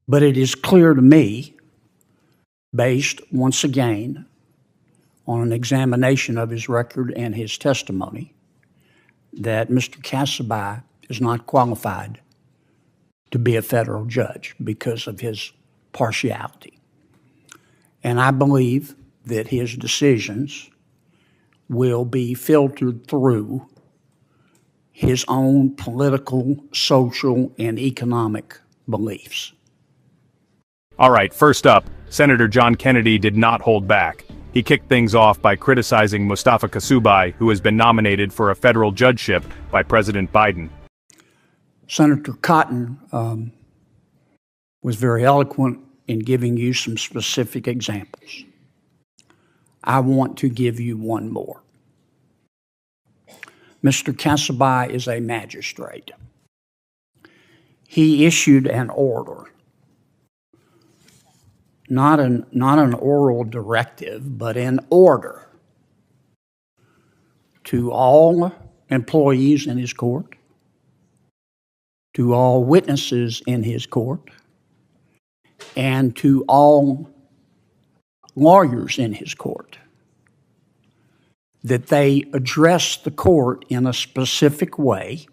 But it is clear to me, based once again on an examination of his record and his testimony, that Mr. Casaby is not qualified to be a federal judge because of his partiality. And I believe that his decisions will be filtered through his own political, social, and economic beliefs. All right, first up, Senator John Kennedy did not hold back. He kicked things off by criticizing Mustafa Kasubai, who has been nominated for a federal judgeship by President Biden. Senator Cotton was very eloquent in giving you some specific examples. I want to give you one more. Mr. Casaby is a magistrate. He issued an order, not an oral directive, but an order to all employees in his court, to all witnesses in his court, and to all lawyers in his court, that they address the court in a specific way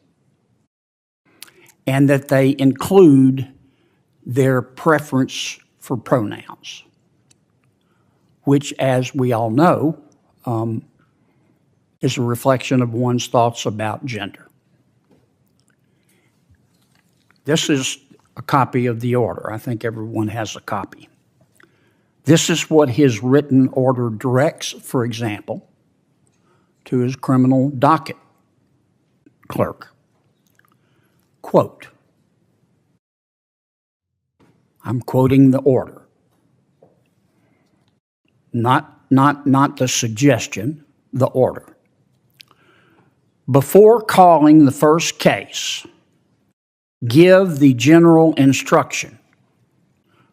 and that they include their preference for pronouns, which, as we all know, is a reflection of one's thoughts about gender. This is a copy of the order. I think everyone has a copy. This is what his written order directs, for example, to his criminal docket clerk. Quote, I'm quoting the order, not the suggestion, the order. Before calling the first case, give the general instruction,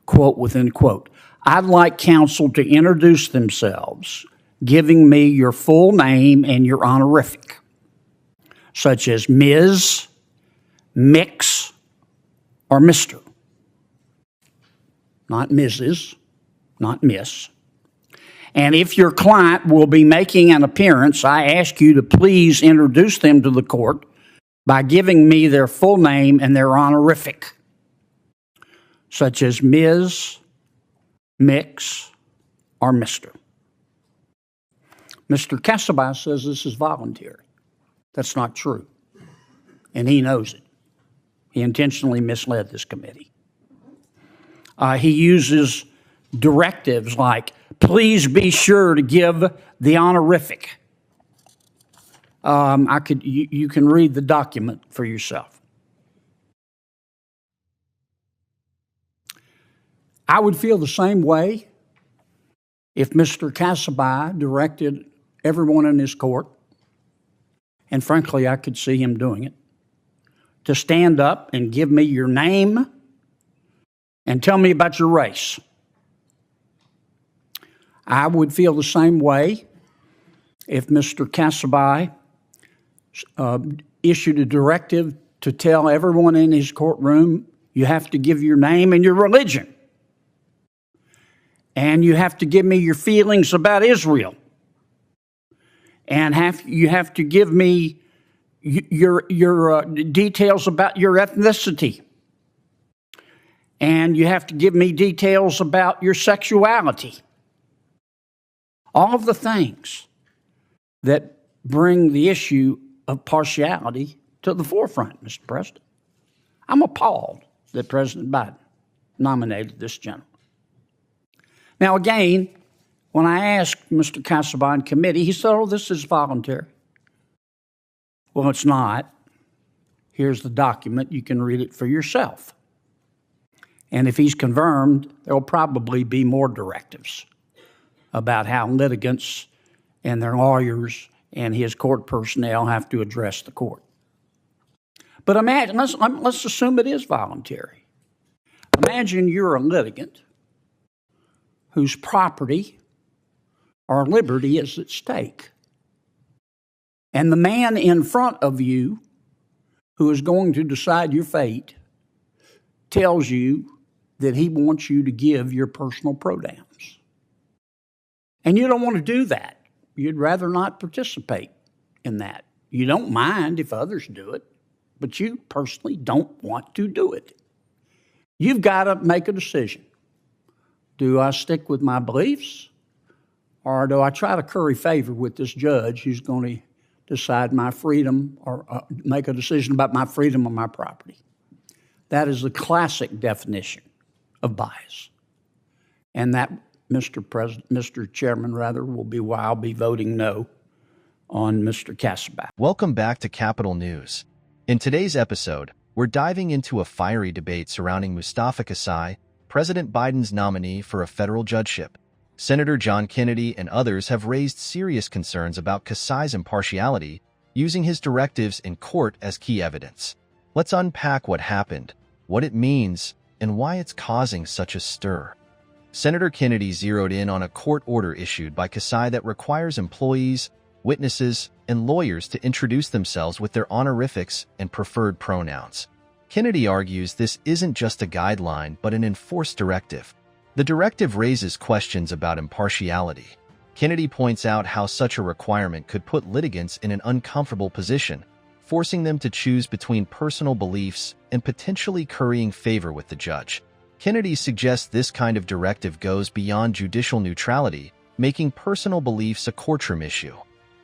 quote within quote, I'd like counsel to introduce themselves, giving me your full name and your honorific, such as Ms., Mix, or Mr. Not Mrs., not Miss. And if your client will be making an appearance, I ask you to please introduce them to the court by giving me their full name and their honorific, such as Ms., Mix, or Mr. Mr. Casaby says this is voluntary. That's not true, and he knows it. He intentionally misled this committee. He uses directives like, please be sure to give the honorific. You can read the document for yourself. I would feel the same way if Mr. Casaby directed everyone in his court, and frankly, I could see him doing it, to stand up and give me your name and tell me about your race. I would feel the same way if Mr. Casaby issued a directive to tell everyone in his courtroom, you have to give your name and your religion. And you have to give me your feelings about Israel. And you have to give me your details about your ethnicity. And you have to give me details about your sexuality. All of the things that bring the issue of partiality to the forefront, Mr. President. I'm appalled that President Biden nominated this gentleman. Now, again, when I asked Mr. Casaby in committee, he said, oh, this is voluntary. Well, it's not. Here's the document. You can read it for yourself. And if he's confirmed, there will probably be more directives about how litigants and their lawyers and his court personnel have to address the court. But imagine, let's assume it is voluntary. Imagine you're a litigant whose property or liberty is at stake. And the man in front of you who is going to decide your fate tells you that he wants you to give your personal pronouns. And you don't want to do that. You'd rather not participate in that. You don't mind if others do it, but you personally don't want to do it. You've got to make a decision. Do I stick with my beliefs, or do I try to curry favor with this judge who's going to decide my freedom or make a decision about my freedom or my property? That is the classic definition of bias. And that, Mr. Chairman, will be why I'll be voting no on Mr. Kassebaugh. Welcome back to Capitol News. In today's episode, we're diving into a fiery debate surrounding Mustafa Kasai, President Biden's nominee for a federal judgeship. Senator John Kennedy and others have raised serious concerns about Kasai's impartiality, using his directives in court as key evidence. Let's unpack what happened, what it means, and why it's causing such a stir. Senator Kennedy zeroed in on a court order issued by Kasai that requires employees, witnesses, and lawyers to introduce themselves with their honorifics and preferred pronouns. Kennedy argues this isn't just a guideline but an enforced directive. The directive raises questions about impartiality. Kennedy points out how such a requirement could put litigants in an uncomfortable position, forcing them to choose between personal beliefs and potentially currying favor with the judge. Kennedy suggests this kind of directive goes beyond judicial neutrality, making personal beliefs a courtroom issue.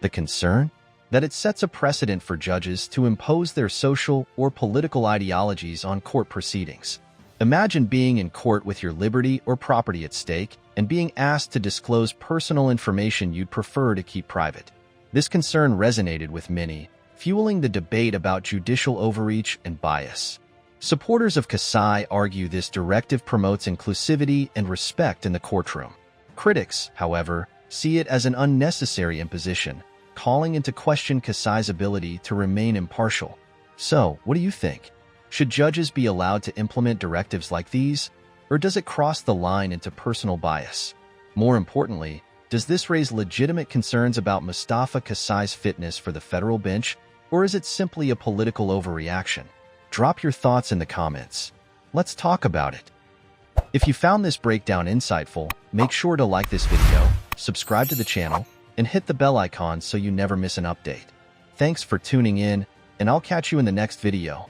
The concern? That it sets a precedent for judges to impose their social or political ideologies on court proceedings. Imagine being in court with your liberty or property at stake and being asked to disclose personal information you'd prefer to keep private. This concern resonated with many, fueling the debate about judicial overreach and bias. Supporters of Kasai argue this directive promotes inclusivity and respect in the courtroom. Critics, however, see it as an unnecessary imposition, calling into question Kasai's ability to remain impartial. So, what do you think? Should judges be allowed to implement directives like these, or does it cross the line into personal bias? More importantly, does this raise legitimate concerns about Mustafa Kasai's fitness for the federal bench, or is it simply a political overreaction? Drop your thoughts in the comments. Let's talk about it. If you found this breakdown insightful, make sure to like this video, subscribe to the channel, and hit the bell icon so you never miss an update. Thanks for tuning in, and I'll catch you in the next video.